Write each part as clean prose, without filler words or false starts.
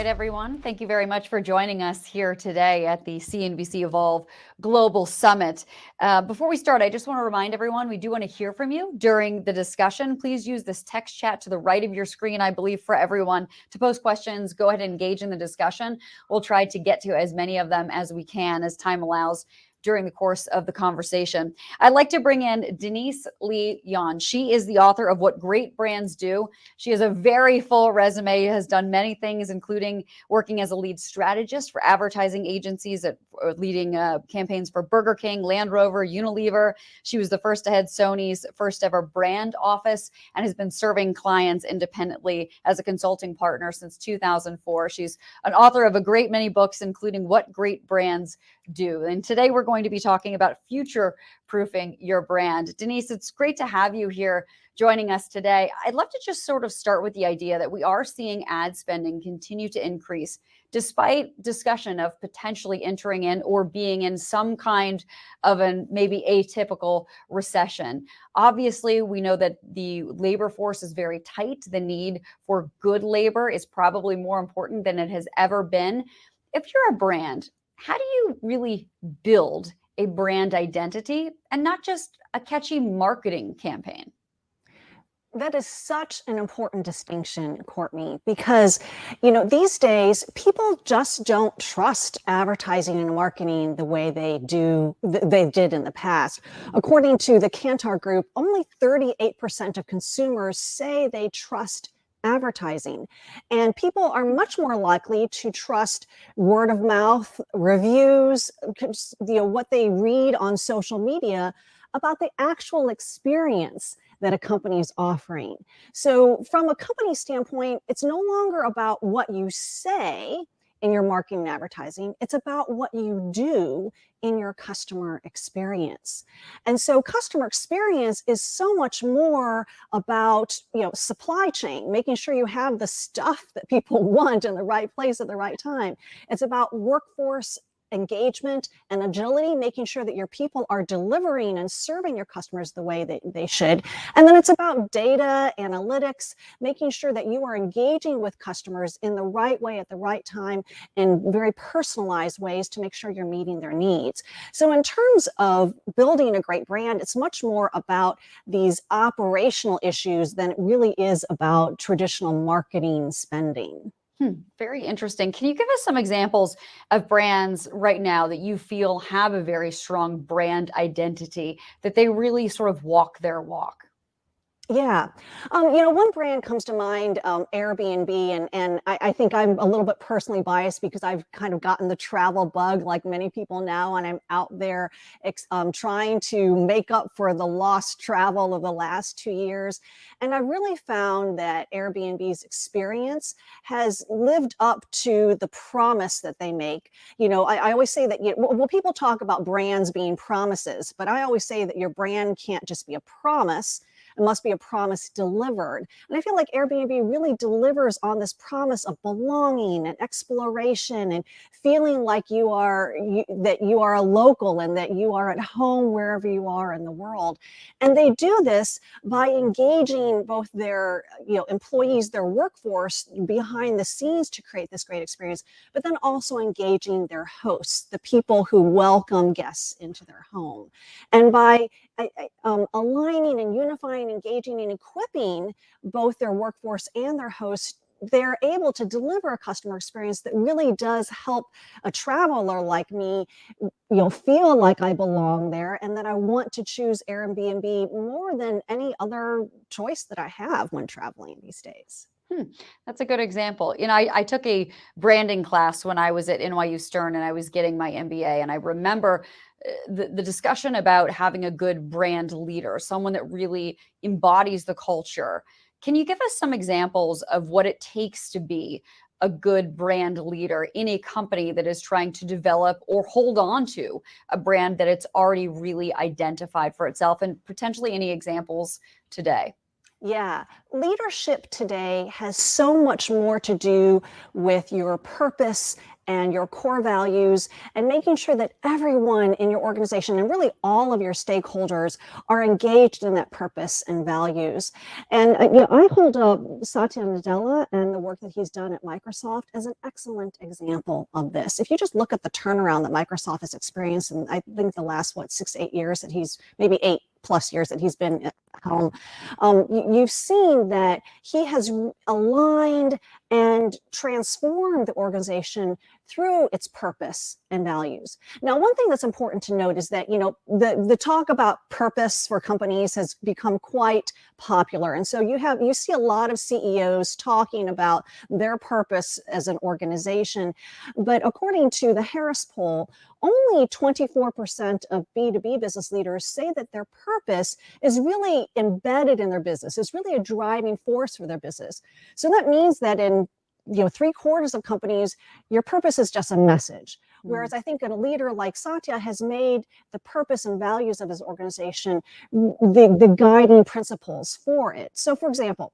right, everyone. Thank you very much for joining us here today at the CNBC Evolve Global Summit. Before we start, I just want to remind everyone, we do want to hear from you during the discussion. Please use this text chat to the right of your screen, I believe, for everyone to post questions. Go ahead and engage in the discussion. We'll try to get to as many of them as we can as time allows during the course of the conversation. I'd like to bring in Denise Lee Yohn. She is the author of What Great Brands Do. She has a very full resume, has done many things, including working as a lead strategist for advertising agencies, leading campaigns for Burger King, Land Rover, Unilever. She was the first to head Sony's first ever brand office and has been serving clients independently as a consulting partner since 2004. She's an author of a great many books, including What Great Brands Do. And today we're going to be talking about future proofing your brand. Denise, it's great to have you here joining us today. I'd love to just sort of start with the idea that we are seeing ad spending continue to increase despite discussion of potentially entering in or being in some kind of an maybe atypical recession. Obviously, we know that the labor force is very tight. The need for good labor is probably more important than it has ever been. If you're a brand, how do you really build a brand identity and not just a catchy marketing campaign? That is such an important distinction, Courtney, because, these days people just don't trust advertising and marketing the way they did in the past. According to the Kantar Group, only 38% of consumers say they trust advertising, and people are much more likely to trust word of mouth reviews, what they read on social media about the actual experience that a company is offering. So from a company standpoint, it's no longer about what you say in your marketing and advertising, it's about what you do in your customer experience. And so customer experience is so much more about, supply chain, making sure you have the stuff that people want in the right place at the right time. It's about workforce engagement and agility, making sure that your people are delivering and serving your customers the way that they should. And then it's about data analytics, making sure that you are engaging with customers in the right way at the right time in very personalized ways to make sure you're meeting their needs. So in terms of building a great brand, it's much more about these operational issues than it really is about traditional marketing spending. Very interesting. Can you give us some examples of brands right now that you feel have a very strong brand identity, that they really sort of walk their walk? Yeah. One brand comes to mind, Airbnb, and I think I'm a little bit personally biased because I've kind of gotten the travel bug like many people now, and I'm out there trying to make up for the lost travel of the last 2 years. And I really found that Airbnb's experience has lived up to the promise that they make. I always say that, people talk about brands being promises, but I always say that your brand can't just be a promise. It must be a promise delivered. And I feel like Airbnb really delivers on this promise of belonging and exploration and feeling like you are a local and that you are at home wherever you are in the world. And they do this by engaging both their employees, their workforce behind the scenes to create this great experience, but then also engaging their hosts, the people who welcome guests into their home. And by aligning and unifying, engaging and equipping both their workforce and their hosts, they're able to deliver a customer experience that really does help a traveler like me, feel like I belong there and that I want to choose Airbnb more than any other choice that I have when traveling these days. That's a good example. I took a branding class when I was at NYU Stern and I was getting my MBA. And I remember the discussion about having a good brand leader, someone that really embodies the culture. Can you give us some examples of what it takes to be a good brand leader in a company that is trying to develop or hold on to a brand that it's already really identified for itself, and potentially any examples today? Yeah, leadership today has so much more to do with your purpose and your core values, and making sure that everyone in your organization and really all of your stakeholders are engaged in that purpose and values. And I hold up Satya Nadella and the work that he's done at Microsoft as an excellent example of this. If you just look at the turnaround that Microsoft has experienced, and I think the last, 6 to 8 years that he's, maybe 8+ years that he's been at helm, you've seen that he has aligned and transformed the organization through its purpose and values. Now, one thing that's important to note is that, the talk about purpose for companies has become quite popular. And so you see a lot of CEOs talking about their purpose as an organization. But according to the Harris poll, only 24% of B2B business leaders say that their purpose is really embedded in their business. It's really a driving force for their business. So that means that in 3/4 of companies, your purpose is just a message. Whereas I think a leader like Satya has made the purpose and values of his organization the guiding principles for it. So, for example,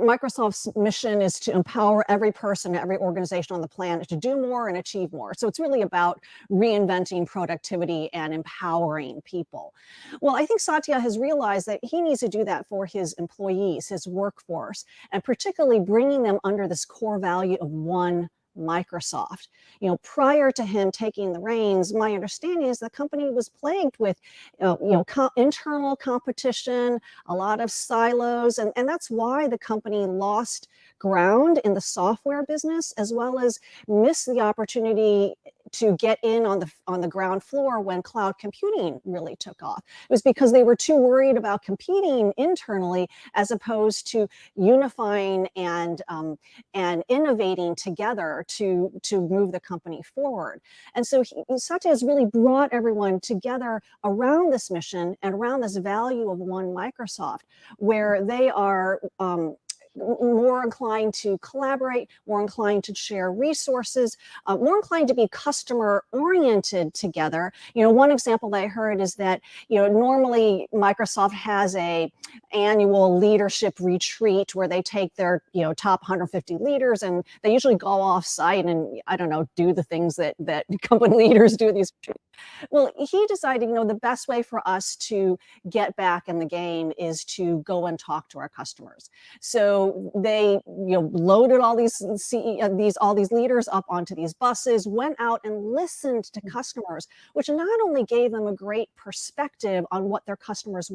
Microsoft's mission is to empower every person, every organization on the planet to do more and achieve more. So it's really about reinventing productivity and empowering people. Well, I think Satya has realized that he needs to do that for his employees, his workforce, and particularly bringing them under this core value of one Microsoft. Prior to him taking the reins, my understanding is the company was plagued with, internal competition, a lot of silos, and that's why the company lost ground in the software business, as well as missed the opportunity to get in on the ground floor when cloud computing really took off. It was because they were too worried about competing internally as opposed to unifying and innovating together to move the company forward. And so Satya has really brought everyone together around this mission and around this value of one Microsoft, where they are more inclined to collaborate, more inclined to share resources, more inclined to be customer oriented together. One example that I heard is that, normally Microsoft has a annual leadership retreat where they take their, top 150 leaders, and they usually go off site and, do the things that company leaders do at these retreats. Well, he decided, the best way for us to get back in the game is to go and talk to our customers. So they, loaded all these leaders up onto these buses, went out and listened to customers, which not only gave them a great perspective on what their customers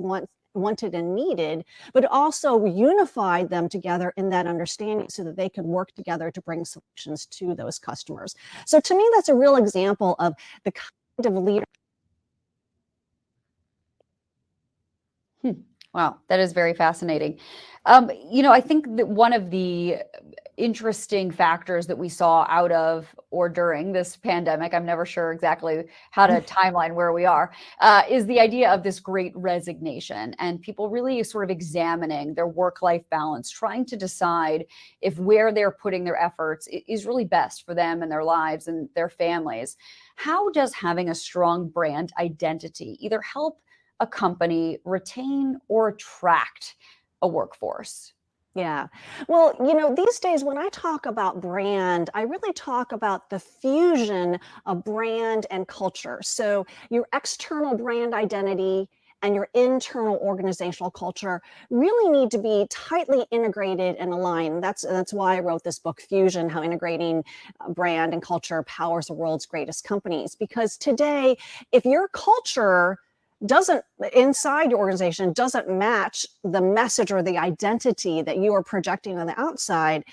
wanted and needed, but also unified them together in that understanding so that they could work together to bring solutions to those customers. So to me, that's a real example of the kind of leader. Wow, that is very fascinating. I think that one of the interesting factors that we saw out of or during this pandemic, I'm never sure exactly how to timeline where we are, is the idea of this great resignation and people really sort of examining their work-life balance, trying to decide if where they're putting their efforts is really best for them and their lives and their families. How does having a strong brand identity either help a company retain or attract a workforce? Yeah. Well, these days when I talk about brand, I really talk about the fusion of brand and culture. So your external brand identity and your internal organizational culture really need to be tightly integrated and aligned. That's why I wrote this book, Fusion, How Integrating Brand and Culture Powers the World's Greatest Companies. Because today, if your culture inside your organization doesn't match the message or the identity that you are projecting on the outside,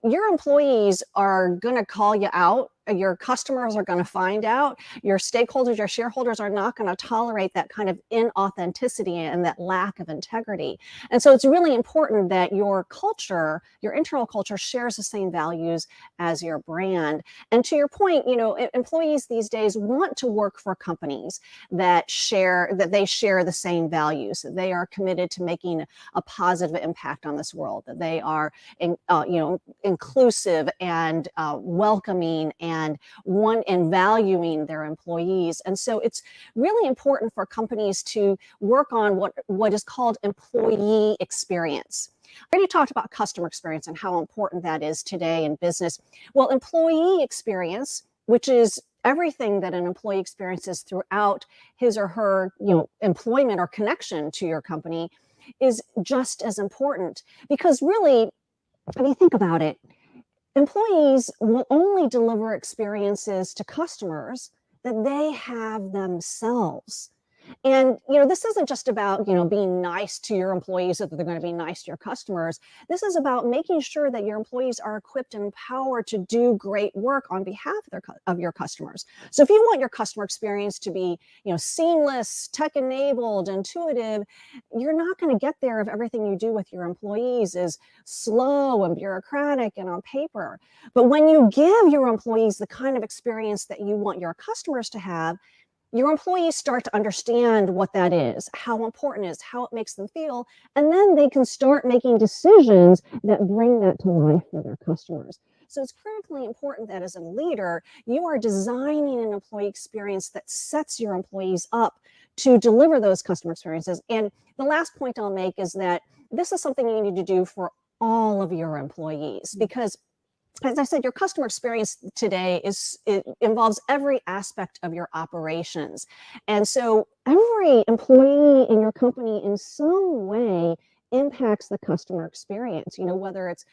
your employees are going to call you out. Your customers are going to find out. Your stakeholders, your shareholders are not going to tolerate that kind of inauthenticity and that lack of integrity. And so it's really important that your culture, your internal culture, shares the same values as your brand. And to your point, employees these days want to work for companies that they share the same values, that they are committed to making a positive impact on this world, that they are inclusive and welcoming and valuing their employees. And so it's really important for companies to work on what is called employee experience. I already talked about customer experience and how important that is today in business. Well, employee experience, which is everything that an employee experiences throughout his or her, employment or connection to your company, is just as important. Because really, when you think about it, employees will only deliver experiences to customers that they have themselves. And, this isn't just about, being nice to your employees so that they're going to be nice to your customers. This is about making sure that your employees are equipped and empowered to do great work on behalf of your customers. So if you want your customer experience to be, seamless, tech-enabled, intuitive, you're not going to get there if everything you do with your employees is slow and bureaucratic and on paper. But when you give your employees the kind of experience that you want your customers to have, your employees start to understand what that is, how important it is, how it makes them feel, and then they can start making decisions that bring that to life for their customers. So it's critically important that as a leader, you are designing an employee experience that sets your employees up to deliver those customer experiences. And the last point I'll make is that this is something you need to do for all of your employees, because as I said, your customer experience today it involves every aspect of your operations. And so every employee in your company in some way impacts the customer experience, whether it's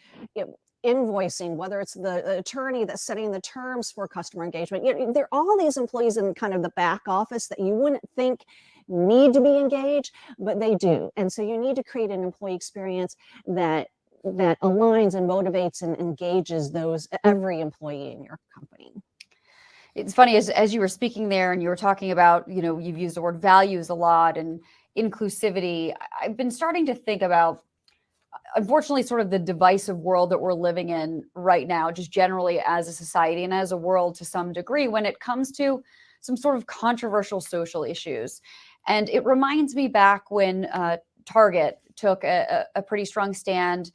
invoicing, whether it's the attorney that's setting the terms for customer engagement. There are all these employees in kind of the back office that you wouldn't think need to be engaged, but they do. And so you need to create an employee experience that aligns and motivates and engages every employee in your company. It's funny, as you were speaking there and you were talking about, you've used the word values a lot and inclusivity. I've been starting to think about, unfortunately, sort of the divisive world that we're living in right now, just generally as a society and as a world to some degree, when it comes to some sort of controversial social issues. And it reminds me back when Target took a pretty strong stand,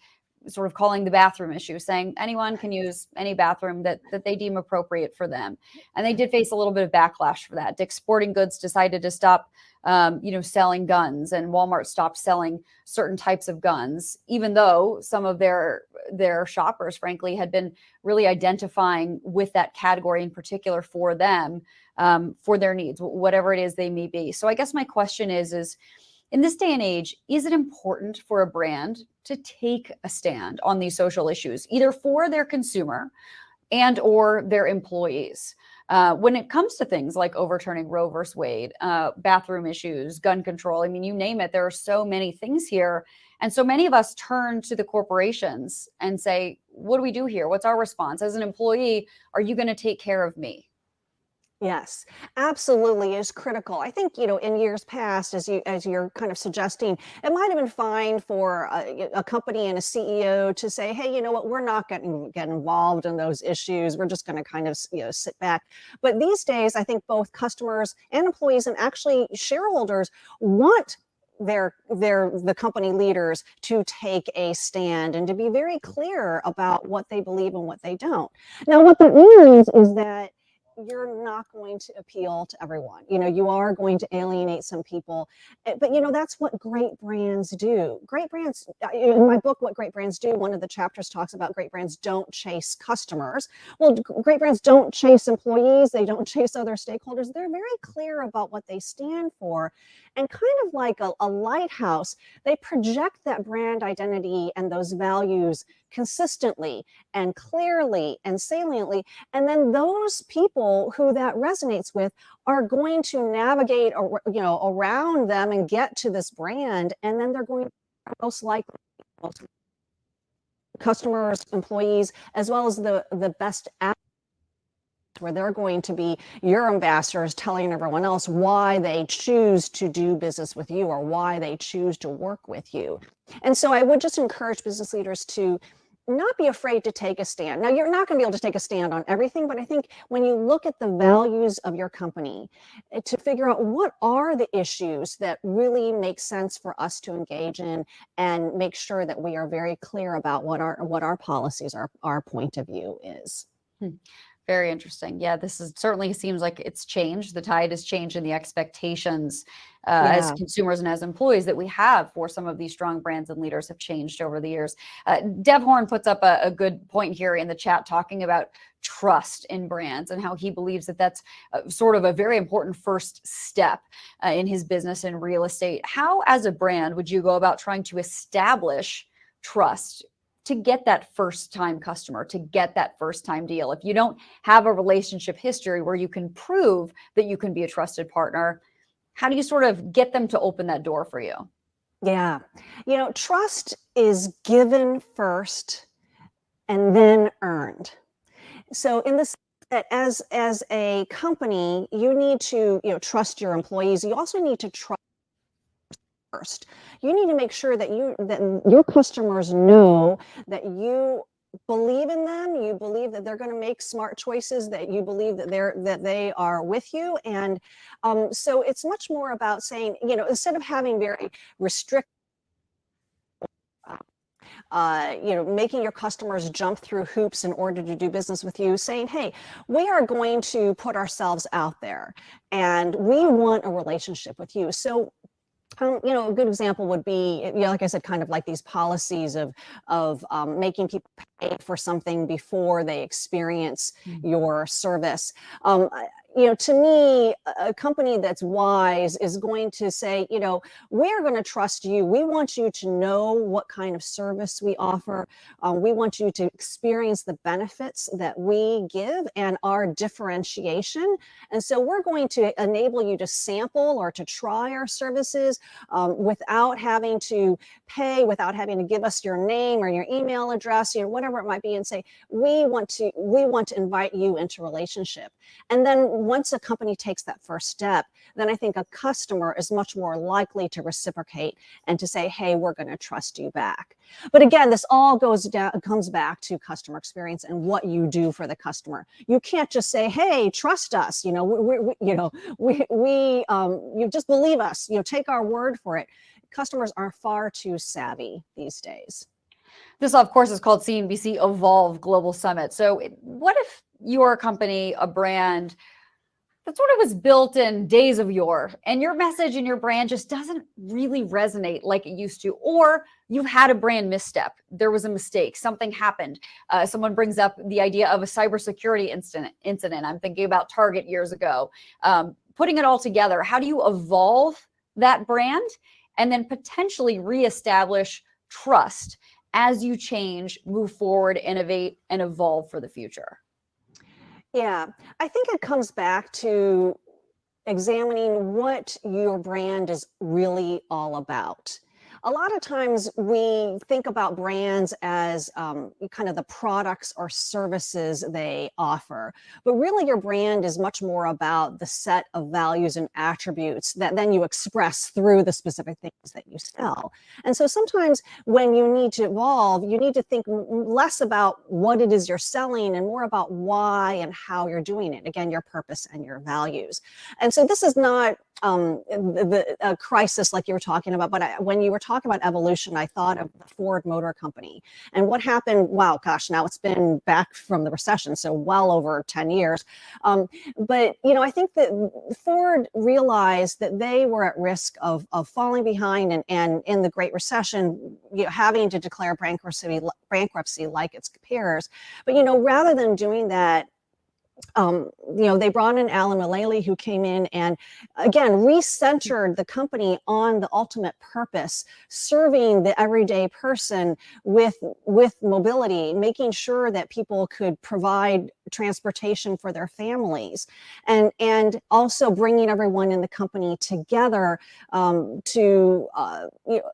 sort of calling the bathroom issue, saying anyone can use any bathroom that they deem appropriate for them. And they did face a little bit of backlash for that. Dick's Sporting Goods decided to stop, selling guns, and Walmart stopped selling certain types of guns, even though some of their shoppers, frankly, had been really identifying with that category in particular for them, for their needs, whatever it is they may be. So I guess my question is in this day and age, is it important for a brand to take a stand on these social issues, either for their consumer and or their employees? When it comes to things like overturning Roe versus Wade, bathroom issues, gun control, I mean, you name it, there are so many things here. And so many of us turn to the corporations and say, what do we do here? What's our response? As an employee, are you going to take care of me? Yes, absolutely is critical. I think, in years past, as you're kind of suggesting, it might have been fine for a company and a CEO to say, hey, you know what, we're not going to get involved in those issues. We're just going to kind of, sit back. But these days, I think both customers and employees and actually shareholders want the company leaders to take a stand and to be very clear about what they believe and what they don't. Now, what that means is that you're not going to appeal to everyone. You are going to alienate some people, but that's what great brands do. Great brands, in my book, What Great Brands Do, one of the chapters talks about great brands don't chase customers. Well, great brands don't chase employees. They don't chase other stakeholders. They're very clear about what they stand for. And kind of like a lighthouse, they project that brand identity and those values consistently and clearly and saliently. And then those people who that resonates with are going to navigate, around them and get to this brand. And then they're going to most likely customers, employees, as well as the best where they're going to be your ambassadors telling everyone else why they choose to do business with you or why they choose to work with you. And so I would just encourage business leaders to not be afraid to take a stand. Now, you're not going to be able to take a stand on everything, but I think when you look at the values of your company, to figure out what are the issues that really make sense for us to engage in and make sure that we are very clear about what our policies, our point of view is. Very interesting. Yeah, this is certainly seems like it's changed. The tide has changed in the expectations as Yeah. consumers and as employees that we have for some of these strong brands and leaders have changed over the years. Dev Horn puts up a good point here in the chat talking about trust in brands and how he believes that that's sort of a very important first step in his business in real estate. How, as a brand, would you go about trying to establish trust to get that first time customer, to get that first time deal? If you don't have a relationship history where you can prove that you can be a trusted partner, how do you sort of get them to open that door for you? Yeah. Trust is given first and then earned. So in this that as a company, you need to, trust your employees. You also need to trust first. You need to make sure that your customers know that you believe in them, you believe that they're going to make smart choices, that you believe that they are with you. And so it's much more about saying, instead of having very restrictive making your customers jump through hoops in order to do business with you, saying, hey, we are going to put ourselves out there and we want a relationship with you. So a good example would be, like I said, kind of like these policies of making people pay for something before they experience your service. To me, a company that's wise is going to say, we're going to trust you. We want you to know what kind of service we offer. We want you to experience the benefits that we give and our differentiation. And so we're going to enable you to sample or to try our services without having to pay, without having to give us your name or your email address, whatever it might be, and say, we want to invite you into relationship. And then once a company takes that first step, then I think a customer is much more likely to reciprocate and to say, hey, we're going to trust you back. But again, this all comes back to customer experience and what you do for the customer. You can't just say, hey, trust us. You just believe us, take our word for it. Customers are far too savvy these days. This, of course, is called CNBC Evolve Global Summit. So what if you're a company, a brand that sort of was built in days of yore, and your message and your brand just doesn't really resonate like it used to, or you've had a brand misstep, there was a mistake, something happened. Someone brings up the idea of a cybersecurity incident. I'm thinking about Target years ago. Putting it all together, how do you evolve that brand and then potentially reestablish trust as you change, move forward, innovate, and evolve for the future? Yeah, I think it comes back to examining what your brand is really all about. A lot of times we think about brands as kind of the products or services they offer, but really your brand is much more about the set of values and attributes that then you express through the specific things that you sell. And so sometimes when you need to evolve, you need to think less about what it is you're selling and more about why and how you're doing it. Again, your purpose and your values. And so this is not a crisis like you were talking about, but when you were talking about evolution, I thought of the Ford Motor Company and what happened. Wow, gosh, now it's been back from the recession, so well over 10 years. But I think that Ford realized that they were at risk of falling behind and in the Great Recession, having to declare bankruptcy like its peers. But rather than doing that, they brought in Alan Mulally, who came in and again recentered the company on the ultimate purpose, serving the everyday person with mobility, making sure that people could provide transportation for their families, and also bringing everyone in the company together to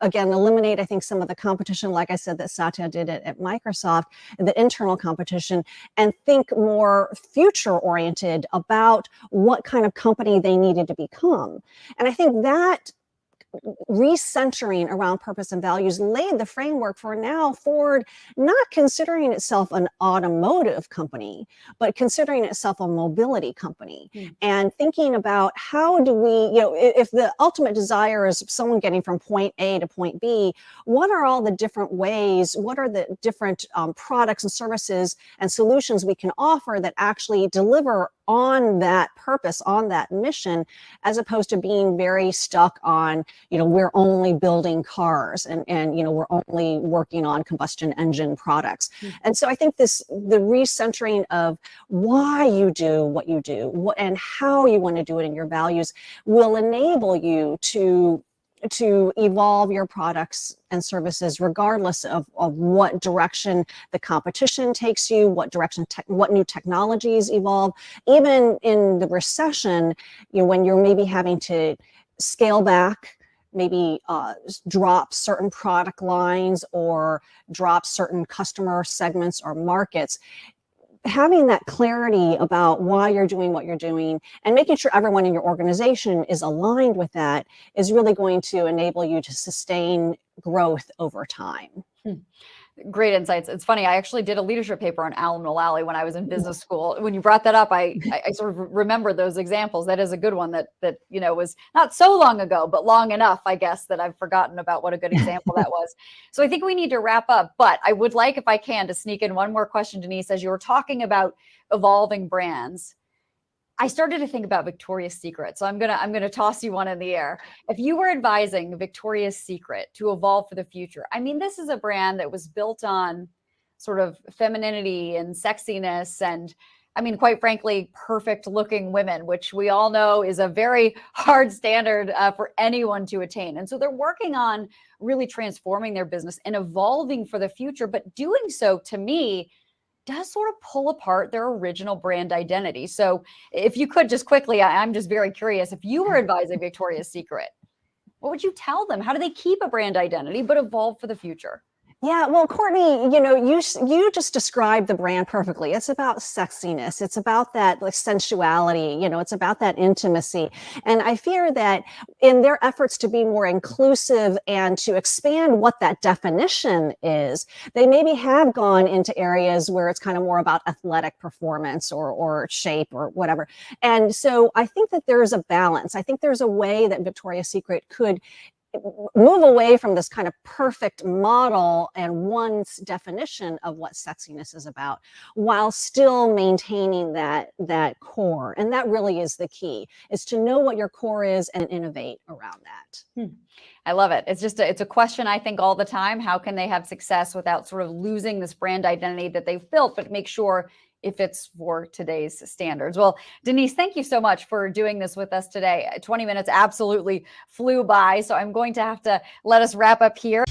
again eliminate, I think, some of the competition, like I said, that Satya did at Microsoft, the internal competition, and think more future oriented about what kind of company they needed to become. And I think that recentering around purpose and values laid the framework for now Ford not considering itself an automotive company, but considering itself a mobility company, and thinking about how do we, if the ultimate desire is someone getting from point A to point B, what are all the different ways, what are the different products and services and solutions we can offer that actually deliver on that purpose, on that mission, as opposed to being very stuck on, we're only building cars and we're only working on combustion engine products. And so I think the recentering of why you do what you do and how you want to do it in your values will enable you to evolve your products and services regardless of what direction the competition takes you, what direction, what new technologies evolve. Even in the recession, when you're maybe having to scale back, maybe drop certain product lines or drop certain customer segments or markets, having that clarity about why you're doing what you're doing and making sure everyone in your organization is aligned with that is really going to enable you to sustain growth over time. Great insights. It's funny. I actually did a leadership paper on Alan Mulally when I was in business school. When you brought that up, I sort of remember those examples. That is a good one that was not so long ago, but long enough, I guess, that I've forgotten about what a good example that was. So I think we need to wrap up, but I would like, if I can, to sneak in one more question, Denise, as you were talking about evolving brands. I started to think about Victoria's Secret. So I'm gonna toss you one in the air. If you were advising Victoria's Secret to evolve for the future, I mean, this is a brand that was built on sort of femininity and sexiness and, I mean, quite frankly, perfect looking women, which we all know is a very hard standard for anyone to attain. And so they're working on really transforming their business and evolving for the future, but doing so, to me, does sort of pull apart their original brand identity. So if you could just quickly, I'm just very curious, if you were advising Victoria's Secret, what would you tell them? How do they keep a brand identity but evolve for the future? Yeah, well, Courtney, you just described the brand perfectly. It's about sexiness. It's about that like sensuality. It's about that intimacy. And I fear that in their efforts to be more inclusive and to expand what that definition is, they maybe have gone into areas where it's kind of more about athletic performance or shape or whatever. And so I think that there's a balance. I think there's a way that Victoria's Secret could move away from this kind of perfect model and one's definition of what sexiness is about, while still maintaining that core. And that really is the key, is to know what your core is and innovate around that. I love it. It's just it's a question I think all the time. How can they have success without sort of losing this brand identity that they've built, but make sure if it's for today's standards? Well, Denise, thank you so much for doing this with us today. 20 minutes absolutely flew by, so I'm going to have to let us wrap up here.